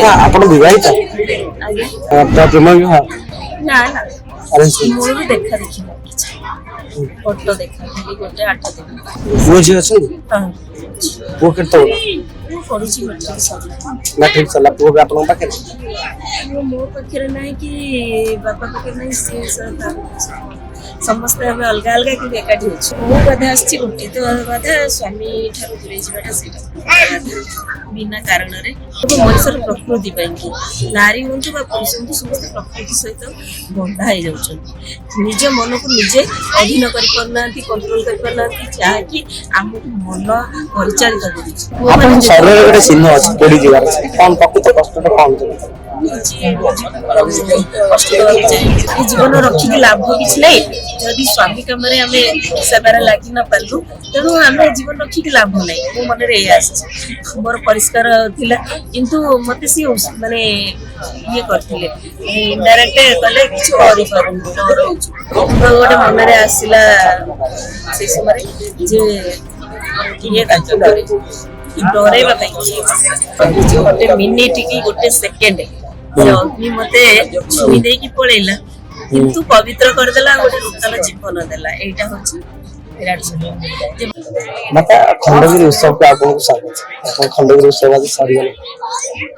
माता आपण विवाहित आपला प्रेम विवाह ना ना अरेंज मोर भी देखा देखी फोटो देखा गोटे 8 दिन पुओ झी अछन हां पुओ केते पढ़ुची मैट्रिक सब मैट्रिक सला पुओ भी आपण पाखे मो पाखे नहीं कि बापा पाखे नहीं से समस्त आम अलग अलग कि एकाठी अच्छे मो बाधा आसी गोटे तो बाधा स्वामी ठार दूरे जाटा बिना कारण मनुष्यर प्रकृति कि नारी हूँ पुरुष हूँ समस्त प्रकृति सहित बंधा हो निज मन को निजे अधीन करना कंट्रोल करना जहाँकि आमको मन परिचालित जीवन रखिक लाभ कि जदि स्वामी कम सेवार लगी न पारू तेणु आम जीवन रखिक लाभ ना मो मन मोर परिष्कार थिला किंतु मते सी माने ये करथिले इनडायरेक्ट कले किछ करि पारु गोटे मन रे आसिला से समय जे ये काज करे डरेबा गोटे मिनिट कि गोटे सेकेंड अग्नि मते छुई दे कि पळेला किंतु पवित्र करदेला गोटे नूतन जीवन देला एटा होची विराट माता खंडगिरी उत्सव को आपको स्वागत अपन खंडगिरी उत्सव आज सारी गले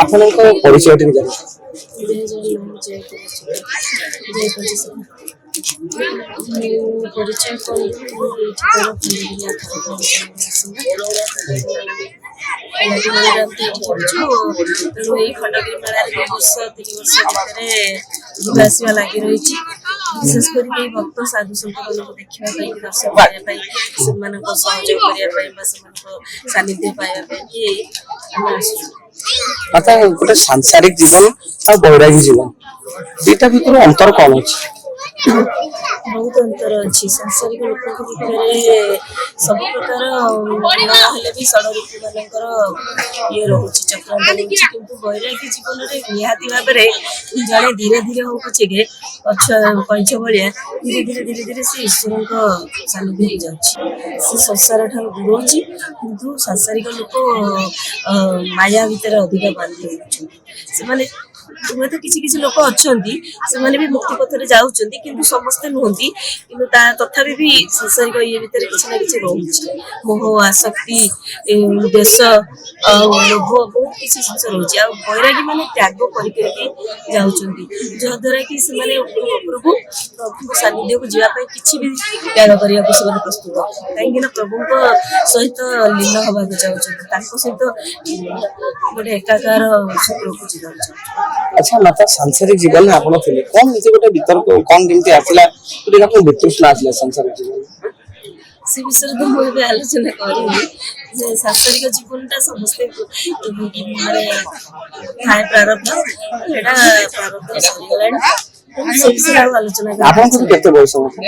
आपन को परिचय टिक जाने परिचय खंडगिरी मेला 2 वर्ष 3 वर्ष भितर जावासवा लगी रही विशेष कर भक्त साधु संत को देखा दर्शन करने सहयोग करने सानिध्य पाइबापी माता गोटे सांसारिक जीवन और वैरागी जीवन दुटा भीतर अंतर कौन अच्छे बहुत अंतर अच्छी सांसारिक लोक भितर सब प्रकार भी षड ऋतु मान ये रोचे चक्रांत रोचे कि वैरागी जीवन में निहाती भाव में जड़े धीरे धीरे हो पचे कैच भाया धीरे धीरे धीरे धीरे से ईश्वर सानिध्य जाऊँगी संसार ठार दूर अच्छी किंतु सांसारिक लोक माया भितर अधिक बांधि होती हुए तो किसी लोक अच्छा से भी मुक्ति पथ जाऊँच कि समस्ते नुहति कि तथापि भी सांसारिक ये भितर किसी ना कि रोचे मोह आसक्ति देश लोभ बहुत किसी जिन रोचे बैरागी मैंने त्याग करके जहाद्वारा कि प्रभु सानिध्य को जावाई किसी भी त्याग करने को प्रस्तुत कहीं प्रभु सहित लीन हवा चाहते सहित गोटे एकाकार सूत्र को जीवा अच्छा माता सांसारिक जीवन में आपण थे कौन नीचे गोटे भीतर कौन केमती आसला गोटे आपन वितृष्णा आसला सांसारिक जीवन से विषय तो मुझे आलोचना करी जे सांसारिक जीवनटा समस्ते माने थाए प्रारब्ध एटा प्रारब्ध सरीगलानी से विषय आलोचना करी आपन को केते बयस मते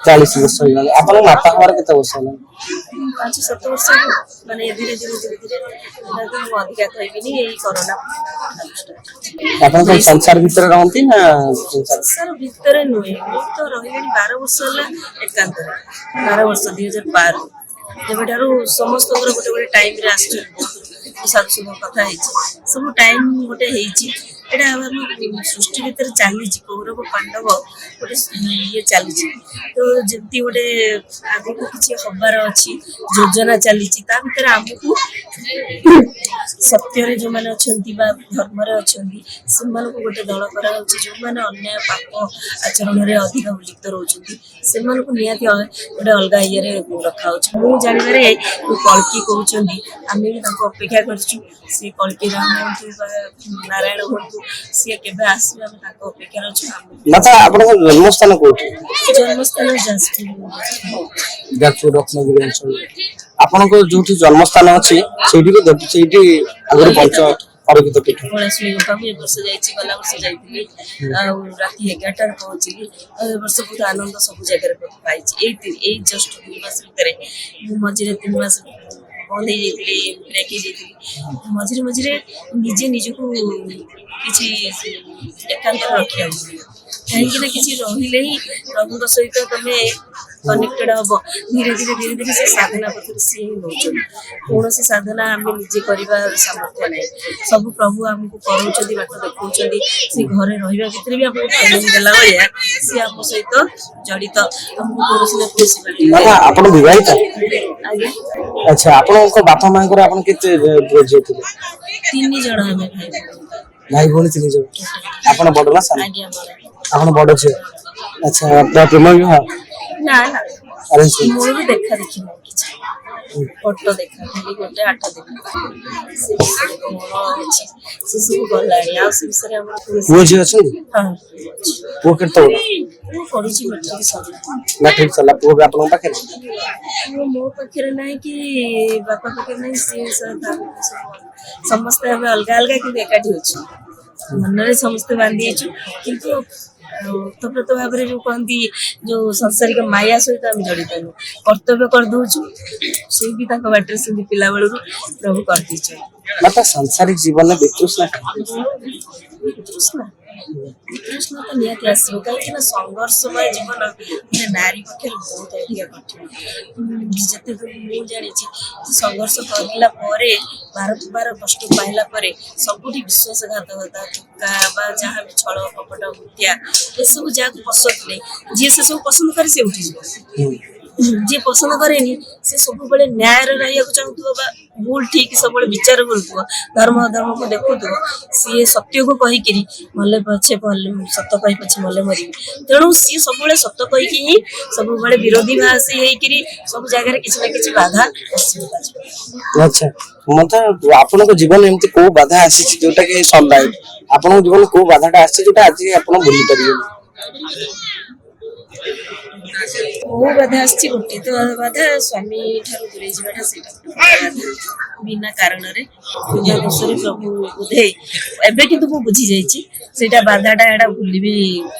40 वर्ष हो गला आपन माता हमार केते वर्ष होला 5-7 वर्ष माने धीरे धीरे तो अधिका कहबिनी एई कोरोना आपन को संसार भीतर रहंती ना संसार भीतर नुए तो रहिलेनी 12 वर्ष होला एकांत 12 वर्ष 2012 जेबेटारू समस्त गोटे गोटे टाइम रे आछी साधु संग कथा हेछि सब टाइम गोटे हेछि एटा हमर सृष्टि भीतर चली कौरव पांडव गोटे ये चली तो जमी गोटे आगे को किसी हबार अच्छी योजना चली भीतर आमको सत्य जो मैंने अच्छा धर्म अच्छा से गोटे दल कर जो मैंने अन्याय पाप आचरण में अधिक लिप्त रोचे से निहती गोटे अलग ये रखा मुझे जानवर कल्की कहते आम भी अपेक्षा करछु सी कल्की राम हूँ नारायण हूँ सी केबे आसी हम ताको अपेक्षा अछि माता आपन जन्मस्थान कोठी जन्मस्थान जाजपुर रत्नगिरी अंचल आपन को जोठी जन्मस्थान अछि सेठी को देखि सेठी अगर पंच अरगित पीठ पळासुई हम ए वर्ष जाईछि गला वर्ष जाईथिली राती 11 टा पहुंचली ए वर्ष बहुत आनंद सब जगह रे पाइछि ए जस्ट 2 मास भीतर मझिरे 3 मास बंद हो जाती ब्रेक हो जाती मझे मझे निजे निजक किसी एकांत रखा कहीं किसी रही प्रभु सहित तुम कनेक्टेड हम धीरे धीरे से साधना पथर सी ही नौकर कौन साधना आम निजे करवा सामर्थ्य ना सब प्रभु आमको कराऊँ बाट देखा सी घरे रहा भितर भी आमको ट्रेनिंग देला भाया सी आम सहित जड़ित आमको कौन ना कौन आप विवाहित आगे अच्छा आपन बापा माँ आप केते झील थे 3 जन आम भाई भाई भौणी 3 जन आप बड़ ना सान आगे आप बड़ झील अच्छा प्रेम विवाह ना ना अरेंज मोर भी देखा देखी ना किछ फोटो देखा खाली गोटे आठ देखा से विषय मोर अछि से सब गलाणी आ से विषय हमर वो झील अछि हां वो केतो वो पढिछि मैट्रिक सब मैट्रिक सला पुओ भी आपन पाखे वो मो पाखे नहीं कि बापा पाखे नहीं से समस्त हम अलग अलग कि एकाठी होछि मन रे समस्त बांधी छु किंतु तप्रत भाव जो कहती जो सांसारिक माया सहित आम जड़ित कर्तव्य कर दौचु से भी बाटर से पिला बेलू प्रभु कर दीचे मतलब सांसारिक जीवन में वितृष्णा वितृष्णा वितृष्णा तो निहाती आसो कहीं संघर्षमय जीवन नारी पक्ष बहुत अधिक कठिन जिते मुझे जानी संघर्ष करला बार कष्ट पाइला सबुठी विश्वासघातकता धोखा जहाँ भी छल कपट हत्या ये सब जहाँ पसंद नहीं जी से सब पसंद करे से उठी जी पसंद करे से सब बड़े न्याय रहा चाहूब भूल ठीक सब विचार करुव धर्म अधर्म को देखुव सी सत्य को कहीकि मले पछे सत कही पछे मले मरी तेणु सी सब सत कहीकि ही सब विरोधी भाषी होकर सब जगह किसी ना किसी बाधा अच्छा मतलब आपन को जीवन एमती को बाधा आसी जोटा कि संभाई आपन जीवन को बाधाटा आसी जोटा आज आपन भूली परियो वो बाधा आसी गोटे तो बाधा स्वामी ठारू दूरे जाटा से बिना कारण रे पूजा दोषरे प्रभु बुधे एबे किंतु मु बुझी जाईची सेटा बाधाटा एडा भूली भी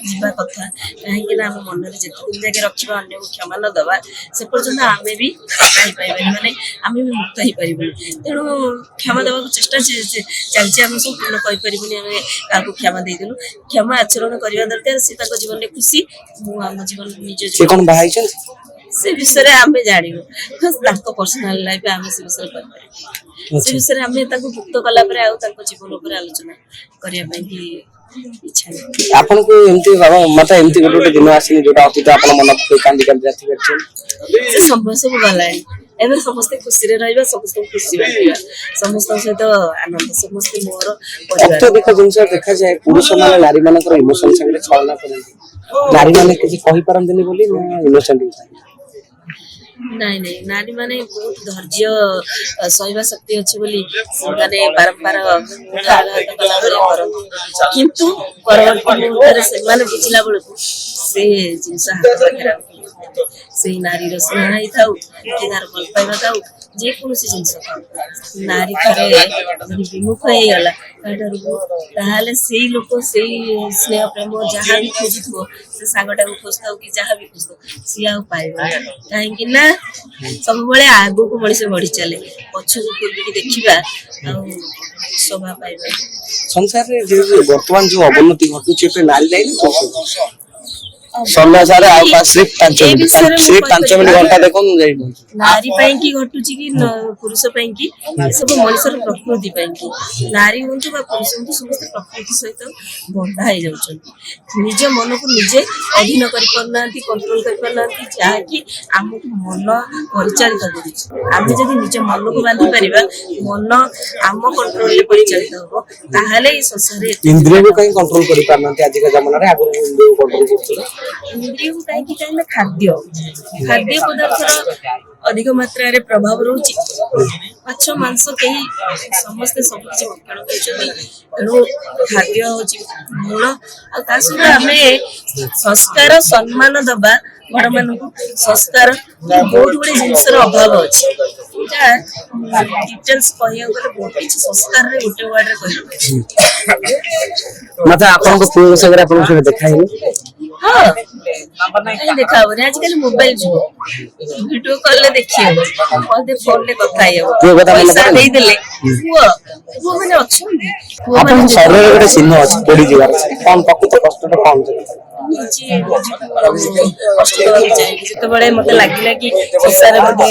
जीवा कथा काहे ना हम मन रे जते दिन जाके रखिबा अन्य को क्षमा न दबा से पर्यंत आमे भी पाई पाइबा माने आमे भी मुक्त ही परिबो तेणु क्षमा देबा को चेष्टा चलछि हम सब पूर्ण कहि परिबोनी आमे काको क्षमा दे देलु क्षमा आचरण करिवा दरकार से ताको जीवन रे खुशी मु हम जीवन निज से कोन भाई छन से विषय आमे जानिबो बस ताको पर्सनल लाइफ आमे से विषय पर से विषय आमे ताको मुक्त कला पर आ ताको जीवन ऊपर आलोचना करिया पई कि इच्छा आपन को एमती बाबा मता एमती गोटे दिन आसी जोटा अतीत आपन मन को कांदी कांदी जाती करछन से सब गलानी एबे समस्त खुशी रे रहबा समस्त खुशी बाटिबा समस्त सहित आनंद समस्त मोर परिवार अत्यधिक जिंस देखा जाए पुरुष माने नारी मानकर इमोशन संगे छलना करନ୍ତି नारी माने किछि कहि परंतनी बोली ना इनोसेंट नहीं नहीं नारी माने बहुत धैर्य सहवा शक्ति अच्छी बोली माने बारंबार किंतु परवर्ती मुहूर्त से माने बुझला बेलू से जिनस हाथ पाखे से नारी स्नेह ही था कि तार भल पाइबा था जे कौन जिनस नारी थे विमुख हो गला ताहले से लोक से स्नेह प्रेम जहाँ भी खोजुव से सांगटा को खोजता कि जहाँ भी खोजता सी आ पाइबा कहीं ना सब आगो को मनीष बढ़ी चले पछ को पूर्वी देखा शोभा पाइबा संसार रे वर्तमान जो अवनति घटुचे नारी लाइन समय सारे आ सिर्फ 5 मिनिट घंटा देखो जाई नारी पई की घटुची कि पुरुष पई की सब मनुष्यर प्रकृति पई की नारी होंतु बा पुरुष होंतु समस्त प्रकृति सहित बंधा हो जाउछन निज मन को निजे अधीन करि परनांती कंट्रोल करि परनांती जहा कि हमको मन परिचालित करि आमे जदि निज मन को बांधी परिबा मन आम कंट्रोल ले परिचालित हो ताहाले ई संसार इंद्रिय को कहीं कंट्रोल करि परनांती आज के जमाना रे आगु इंद्रिय को कंट्रोल करथि इंद्रिय को कहीं खाद्य खाद्य पदार्थ अधिक मात्रा रे प्रभाव रोची माछ मांस कहीं समस्त सब किसी भक्षण कर खाद्य होची मूल आ संस्कार सम्मान दबा बड़ मान संस्कार बहुत गुड़े जिनसर अभाव अच्छे डिटेल्स कहिया गले बहुत किछि संस्कार रे गोटे वर्ड रे कहि मतलब आपन को पूर्ण सगरे आपन से देखाइनी हां देखा आजकल मोबाइल जो वीडियो कॉल ले देखिए कहते फोन ले कथा आयो पैसा दे देले वो माने अछि आपन शरीर रे चिन्ह अछि पड़ी जीवार कोन पक्को कष्ट କଷ୍ଟଟା କଣ ଥିଲା? ନିଜେ ନିଜକୁ କଷ୍ଟ ଦେବାକୁ ଚାହିଁବି। ଯେତେବେଳେ ମତେ ଲାଗିଲା କି ସଂସାରରେ ବୋଧେ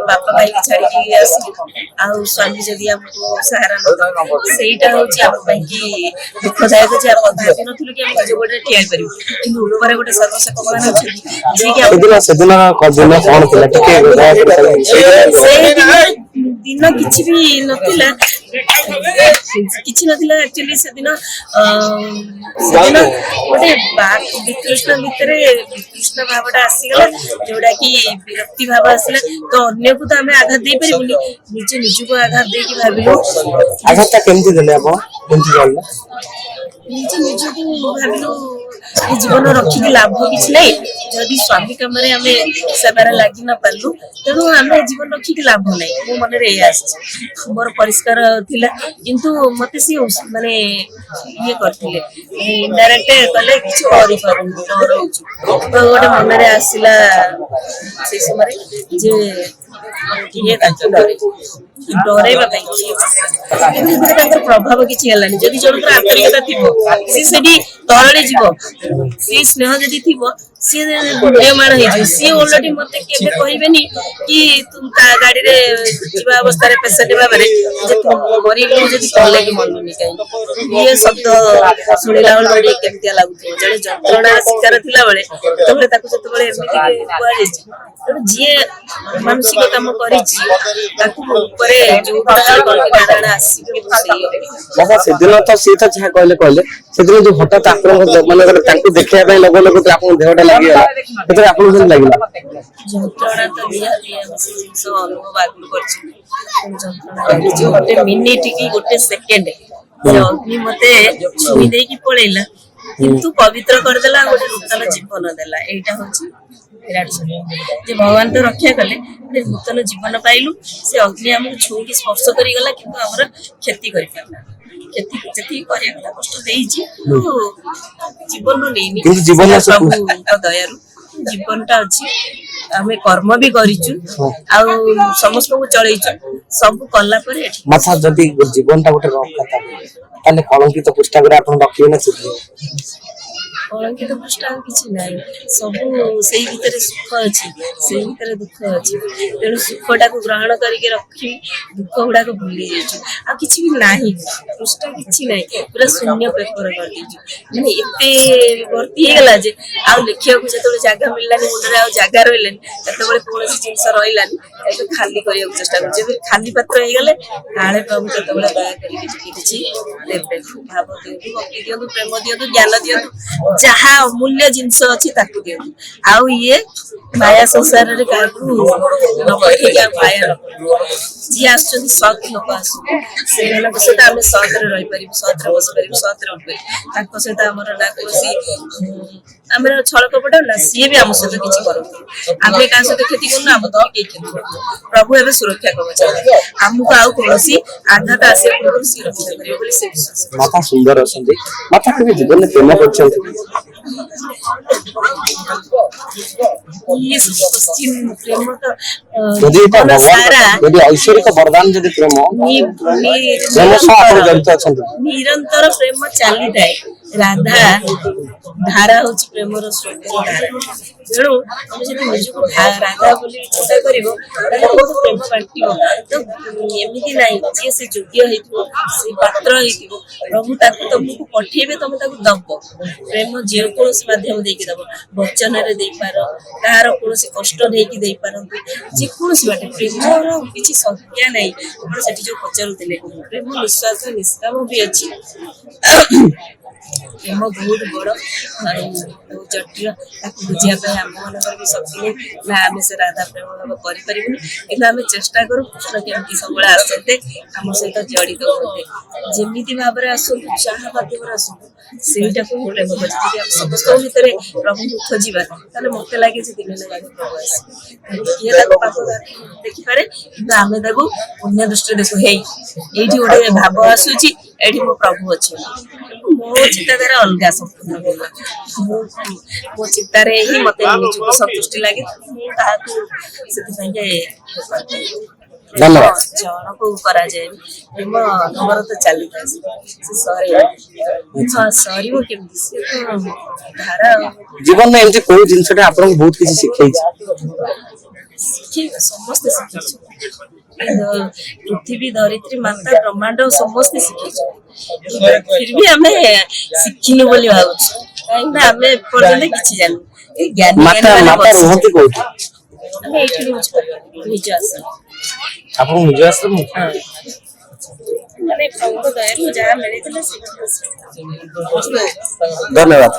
ବାପା ଭାଇକି ଛାଡିକି ଆସିଲି ଆଉ ସ୍ୱାମୀ ଯଦି ଆମକୁ ସାହାରା ନଦେବ, ସେଇଟା ହଉଛି ଆମ ପାଇଁ କି ଦୁଃଖଦାୟକ ଯେ ଆମେ ଭାବିନଥିଲୁ କି ଆମେ ନିଜ ଗୋଡରେ ଠିଆ ହେଇପାରିବୁ। କିନ୍ତୁ ଉପରେ ଗୋଟେ ସର୍ବଶକ୍ତିମାନ ଅଛନ୍ତି ଯିଏକି ସେଦିନ ଦିନ କଣ ଥିଲା ଟିକେ ଦିନ କିଛି ବି ନଥିଲା, କିଛି ନଥିଲା ଆକ୍ଚୁଆଲି ସେଦିନ ଗୋଟେ ବିତୃଷ୍ଣ ଭିତରେ ବିତୃଷ୍ଣ ଭାବଟା ଆସିଗଲା, ଯୋଉଟା କି ବିରକ୍ତି ଭାବ ଆସିଲା। ତ ଅନ୍ୟକୁ ତ ଆମେ ଆଘାତ ଦେଇପାରିବୁନି, ନିଜକୁ ଆଘାତ ଦେଇକି ଭାବିଲୁ। ଆଘାତଟା କେମିତି ଦେଲେ ଆପଣ? କେମିତି ଜାଣିଲେ? ନିଜକୁ ଭାବିଲୁ ଏ ଜୀବନ ରଖିକି ଲାଭ କିଛି ନାହିଁ, ଯଦି ସ୍ୱାମୀ କାମରେ ଆମେ ସେବାରେ ଲାଗି ନ ପାରିଲୁ ତେଣୁ ଆମେ ଜୀବନ ରଖିକି ଲାଭ ନାହିଁ। ମୋ ମନରେ ଏଇଆ ଆସିଛି। ମୋର ପରିଷ୍କାର ଥିଲା, କିନ୍ତୁ ମତେ ସିଏ ମାନେ ଇଏ କରିଥିଲେ, ଇନଡାଇରେକ୍ଟ କଲେ କିଛି କରିପାରୁନି ଡରଉଛୁ। ତ ଗୋଟେ ମନରେ ଆସିଲା ସେଇ ସମୟରେ ଯେ କିଏ ତାଙ୍କୁ ଡରେଇବା ପାଇଁ କିନ୍ତୁ ତାଙ୍କର ପ୍ରଭାବ କିଛି ହେଲାନି। ଯଦି ଜଣଙ୍କର ଆନ୍ତରିକତା ଥିବ ସିଏ ସେଠି ତରଳି ଯିବ, ସିଏ ସ୍ନେହ ଯଦି ଥିବ ସିଏ ମୁଣ୍ଡିୟମାଣ ହେଇଯିବ। ସିଏ ଓଲଟି ମତେ କେବେ କହିବେନି କି ତୁ ତା ଗାଡିରେ ଯିବା ଅବସ୍ଥାରେ ପେସେଣ୍ଟ ଭାବରେ ଯେ ତୁ ମରିଲୁ ଯଦି କଲେ କି ମନୁନି କାହିଁକି। ଇଏ ଶବ୍ଦ ଶୁଣିଲା ବେଳେ କେମିତିଆ ଲାଗୁଥିବ। ଜଣେ ଯନ୍ତ୍ରଣାର ଶିକାର ଥିଲା ବେଳେ ଯେତେବେଳେ ତାକୁ ଯେତେବେଳେ ଏମିତି କୁହାଯାଇଛି, ତେଣୁ ଯିଏ ମାନସିକ କାମ କରିଛି ତାକୁ ଉପରେ ଯୋଉ ନାରାୟଣ ଆସିବେ। ସେଦିନ ତ ସିଏ ତ ଯାହା କହିଲେ ସେଦିନ ଯୋଉ ହଠାତ୍ ଆପଣଙ୍କ ମାନେ ତାଙ୍କୁ ଦେଖିବା ପାଇଁ ଲୋକ ଆପଣଙ୍କ ଦେହଟା ଲାଗିଗଲା, ସେତେବେଳେ ଆପଣଙ୍କୁ କେମିତି ଲାଗିଲା? ଯନ୍ତ୍ରଣା ତ ନିହାତି ଆମେ ସେ ଜିନିଷ ଅନୁଭବ ଆଗରୁ କରିଛୁ। ଯନ୍ତ୍ରଣା ଲାଗିଛି ଗୋଟେ ମିନିଟ କି ଗୋଟେ ସେକେଣ୍ଡ ଅଗ୍ନି ମତେ ଛୁଇଁ ଦେଇକି ପଳେଇଲା, କିନ୍ତୁ ପବିତ୍ର କରିଦେଲା, ଗୋଟେ ନୂତନ ଜୀବନ ଦେଲା। ଏଇଟା ହଉଛି ବିରାଟ ସତ୍ୟ ଯେ ଭଗବାନ ତ ରକ୍ଷା କଲେ, ଗୋଟେ ନୂତନ ଜୀବନ ପାଇଲୁ। ସେ ଅଗ୍ନି ଆମକୁ ଛୁଇଁକି ସ୍ପର୍ଶ କରିଗଲା, କିନ୍ତୁ ଆମର କ୍ଷତି କରିପାରିଲା। ଯେତିକି କରିବା କଥା କଷ୍ଟ ଦେଇଛି, ଜୀବନ ନେଇନି। ପ୍ରଭୁଙ୍କ ଦୟାରୁ ଜୀବନଟା ଅଛି। ଆମେ କର୍ମ ବି କରିଛୁ ଆଉ ସମସ୍ତଙ୍କୁ ଚଳେଇଛୁ, ସବୁ କଲା ପରେ ଏଠି ଯଦି ଜୀବନଟା ଗୋଟେ କଥା ତାହେଲେ କଳଙ୍କିତ ପୁସ୍ତକରେ ଆପଣ ରଖିବେ ନା? କଳଙ୍କିତ ପୃଷ୍ଠା ଆଉ କିଛି ନାହିଁ, ସବୁ ସେଇ ଭିତରେ ସୁଖ ଅଛି, ସେଇ ଭିତରେ ଦୁଃଖ ଅଛି। ତେଣୁ ସୁଖଟାକୁ ଗ୍ରହଣ କରିକି ରଖି ଦୁଃଖ ଗୁଡାକ ଭୁଲି ଯାଇଛୁ। ଆଉ କିଛି ବି ନାହିଁ, ପୃଷ୍ଠା କିଛି ନାହିଁ, ପୁରା ଶୂନ୍ୟ ପେପର କରିଦେଇଛୁ। ମାନେ ଏତେ ଭର୍ତ୍ତି ହେଇଗଲା ଯେ ଆଉ ଲେଖିବାକୁ ଯେତେବେଳେ ଜାଗା ମିଳିଲାନି, ମୁଣ୍ଡରେ ଆଉ ଜାଗା ରହିଲାନି, ସେତେବେଳେ କୌଣସି ଜିନିଷ ରହିଲାନି। ଏବେ ଖାଲି କରିବାକୁ ଚେଷ୍ଟା କରୁଛୁ। ଏବେ ଖାଲି ପାତ୍ର ହେଇଗଲେ କାଳେ ପ୍ରଭୁ କେତେବେଳେ ଦୟା କରିକି ଟିକେ କିଛି ଦେବେ। ଭାବ ଦିଅନ୍ତୁ, ଭକ୍ତି ଦିଅନ୍ତୁ, ପ୍ରେମ ଦିଅନ୍ତୁ, ଜ୍ଞାନ ଦିଅନ୍ତୁ, ଯାହା ଅମୂଲ୍ୟ ଜିନିଷ ଅଛି ତାକୁ ଦିଅନ୍ତୁ। ଆଉ ଇଏ ମାୟା ସଂସାରରେ କାହାକୁ ନ ପଠେଇକି ଆଉ ମାୟା ନ ଯିଏ ଆସୁଛନ୍ତି ସତ୍ ଲୋକ ଆସୁଛନ୍ତି, ସେମାନଙ୍କ ସହିତ ଆମେ ସତରେ ରହିପାରିବୁ, ସତରେ ବସିପାରିବୁ, ସତରେ ଉଠିପାରିବୁ। ତାଙ୍କ ସହିତ ଆମର ନା କୌଣସି ଆମର ଛଳ କପଟ ନା, ସିଏ ବି ଆମ ସହିତ କିଛି କରନ୍ତୁ। ଆମେ କାହା ସହିତ କ୍ଷତି କରୁନୁ, ଆମ ତ କେହି କ୍ଷତି କରୁନୁ। ପ୍ରଭୁ ଏବେ ସୁରକ୍ଷା କବଚ, ଆମକୁ ଆଉ କୌଣସି ଆଘାତ ଆସିବା ପୂର୍ବରୁ ସିଏ ରକ୍ଷା କରିବ ବୋଲି ସେ ବିଶ୍ୱାସ। ମାତା ସୁନ୍ଦର ଅଛନ୍ତି। ମାତା କେବେ ଜୀବନରେ ପ୍ରେମ କରିଛନ୍ତି? ଯଦି ଐଶ୍ୱରିକ ବରଦାନ, ଯଦି ପ୍ରେମ ଜଡ଼ିତ ଅଛନ୍ତି, ନିରନ୍ତର ପ୍ରେମ ଚାଲିଥାଏ। ରାଧା ଧାରା ହଉଛି ପ୍ରେମର ସ୍ରୋତର ଧାରା। ତେଣୁ ତମେ ଯଦି ନିଜକୁ ରାଧା ବୋଲି ଚିନ୍ତା କରିବ ତାହେଲେ ପ୍ରେମ ବାଣ୍ଟିବ। ତ ଏମିତି ନାହିଁ, ଯିଏ ସେ ଯୋଗ୍ୟ ହେଇଥିବ, ସେ ପାତ୍ର ହେଇଥିବ, ପ୍ରଭୁ ତାକୁ ତମକୁ ପଠେଇବେ, ତମେ ତାକୁ ଦବ। ପ୍ରେମ ଯେକୌଣସି ମାଧ୍ୟମ ଦେଇକି ଦବ, ବଚନରେ ଦେଇପାର, କାହାର କୌଣସି କଷ୍ଟ ନେଇକି ଦେଇପାରନ୍ତି, ଯେକୌଣସି ବାଟେ। ପ୍ରେମର କିଛି ସଂଜ୍ଞା ନାହିଁ। ଆପଣ ସେଠି ଯୋଉ ପଚାରୁଥିଲେ, ପ୍ରେମ ନିଃସ୍ୱାର୍ଥ ନିଷ୍କାମ ବି ଅଛି। ପ୍ରେମ ବହୁତ ବଡ ଆଉ ବହୁତ ଜଟିଳ, ତାକୁ ବୁଝିବା ପାଇଁ ଆମ ମାନଙ୍କର ବି ଶକ୍ତି ନାହିଁ। ନା ଆମେ ସେ ରାଧା ପ୍ରେମ ଭାବ କରିପାରିବୁନି, କିନ୍ତୁ ଆମେ ଚେଷ୍ଟା କରୁ କୃଷ୍ଣ କେମିତି ସବୁବେଳେ ଆସନ୍ତେ, ଆମ ସହିତ ଜଡିତ ହୁଅନ୍ତେ। ଯେମିତି ଭାବରେ ଆସନ୍ତୁ, ଯାହା ମାଧ୍ୟମରେ ଆସନ୍ତୁ, ସେଇଟାକୁ ମୁଁ ପ୍ରେମ କରିଛି। ଯଦି ଆମେ ସମସ୍ତଙ୍କ ଭିତରେ ପ୍ରଭୁଙ୍କୁ ଖୋଜିବା, ତାହେଲେ ମତେ ଲାଗେ ଯେ ଦିନେ ନା ଦିନେ ପ୍ରଭୁ ଆସିବେ। କିଏ ତାକୁ ପାପ ଦେଖିପାରେ, କିନ୍ତୁ ଆମେ ତାକୁ ପୁଣ୍ୟ ଦୃଷ୍ଟିରେ ଦେଖୁ। ଏଇଠି ଗୋଟେ ଭାବ ଆସୁଛି, ଏଇଠି ମୋ ପ୍ରଭୁ ଅଛନ୍ତି। ମୋ ଚିନ୍ତାଧାରା ଅଲଗା ସମ୍ପୂର୍ଣ୍ଣ ଭିନ୍ନ। ମୋ ଚିନ୍ତାରେ ହିଁ ମତେ ନିଜକୁ ସନ୍ତୁଷ୍ଟି ଲାଗେ, ମୁଁ କାହାକୁ ସେଥିପାଇଁ ଧନ୍ୟବାଦ। ଜଣକୁ କରାଯାଏ ପ୍ରେମ ଅନବରତ ଚାଲିଥାଏ ସେ ସରିବ କେମିତି ସେ ତ ଧାରା ଜୀବନରେ ଏମିତି କୋଉ ଜିନିଷଟା ଆପଣଙ୍କୁ ବହୁତ କିଛି ଶିଖେଇଛି? ଶିଖେଇବ ସମସ୍ତେ ଶିଖେଇଛୁ ପୃଥିବୀ ଧରିତ୍ରୀ ମାତା ବ୍ରହ୍ମାଣ୍ଡ ସମସ୍ତେ ଶିଖେଇଛୁ ଫିରବି ଆମେ ଶିଖିନୁ ବୋଲି ଭାବୁଛୁ କାହିଁକି ନା ଆମେ ଏପର୍ଯ୍ୟନ୍ତ କିଛି ଜାଣିନୁ ଏ ଜ୍ଞାନୀ ମାତା ମାତା ରୁହନ୍ତି କୋଉଠି? ଆମେ ଏଇଠି ରହୁଛୁ ନିଜ ଆଶ୍ରମ ଆପଣ ନିଜ ଆଶ୍ରମ? ମାନେ ପ୍ରଭୁଙ୍କ ଦୟାରୁ ଯାହା ମିଳିଥିଲା ସେଇଠି ଧନ୍ୟବାଦ।